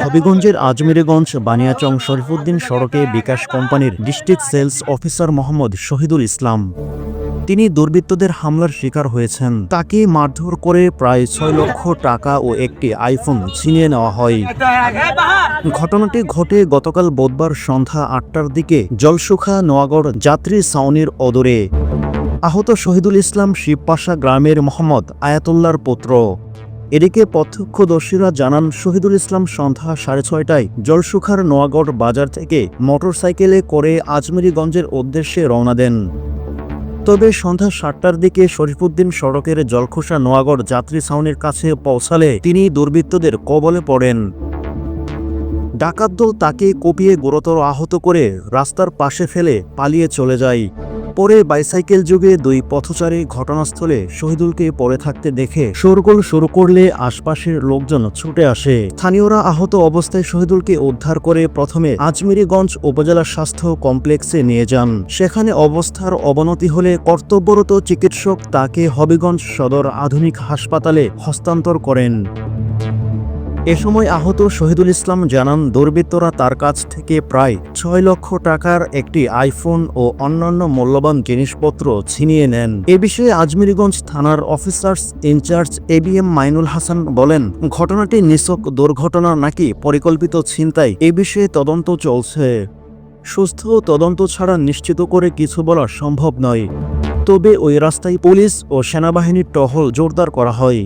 হবিগঞ্জের আজমিরগঞ্জ বানিয়াচং শরীফুদ্দিন সড়কে বিকাশ কোম্পানির district sales officer Mohammad Shahidul Islam তিনি দুর্বৃত্তদের হামলার শিকার হয়েছেন। তাকে মারধর করে প্রায় ৬ লক্ষ টাকা ও একটি আইফোন ছিনিয়ে নেওয়া হয়। ঘটনাটি ঘটে গতকাল বুধবার সন্ধ্যা ৮টার দিকে জলসুখা নোয়াগড় যাত্রী ছাউনির অদূরে। আহত শহীদুল ইসলাম শিবপাশা গ্রামের মোহাম্মদ আয়াতুল্লাহর পুত্র। এদিকে প্রত্যক্ষদর্শীরা জানান শহীদুল ইসলাম সন্ধ্যা ৬:৩০টায় জলসুখার নোয়াগড় বাজার থেকে মোটরসাইকেলে করে আজমিরগঞ্জের উদ্দেশ্যে রওনা দেন। তবে সন্ধ্যা ৭টার দিকে শরীফুদ্দিন সড়কের জলখোসা নোয়াগড় যাত্রী ছাউনির কাছে পৌঁছালে তিনি দুর্বৃত্তদের কবলে পড়েন। ডাকাত দল তাকে কুপিয়ে গুরুতর আহত করে রাস্তার পাশে ফেলে পালিয়ে চলে যায়। পরে বাইসাইকেল যোগে ২ পথচারী ঘটনাস্থলে শহীদুলকে পড়ে থাকতে দেখে শোরগোল শুরু করলে আশপাশের লোকজন ছুটে আসে। স্থানীয়রা আহত অবস্থায় শহীদুলকে উদ্ধার করে প্রথমে আজমিরগঞ্জ উপজেলা স্বাস্থ্য কমপ্লেক্সে নিয়ে যান। সেখানে অবস্থার অবনতি হলে কর্তব্যরত চিকিৎসক তাকে হবিগঞ্জ সদর আধুনিক হাসপাতালে হস্তান্তর করেন। এ সময় আহত শহীদুল ইসলাম জানান দুর্বৃত্তরা তার কাছ থেকে প্রায় ৬ লক্ষ টাকার একটি আইফোন ও অন্যান্য মূল্যবান জিনিসপত্র ছিনিয়ে নেন। এ বিষয়ে আজমিরগঞ্জ থানার officers in charge ABM Mainul Hasan বলেন, ঘটনাটি নিছক দুর্ঘটনা নাকি পরিকল্পিত ছিনতাই এ বিষয়ে তদন্ত চলছে। সুস্থ তদন্ত ছাড়া নিশ্চিত করে কিছু বলা সম্ভব নয়। তবে ওই রাস্তায় পুলিশ ও সেনাবাহিনীর টহল জোরদার করা হয়।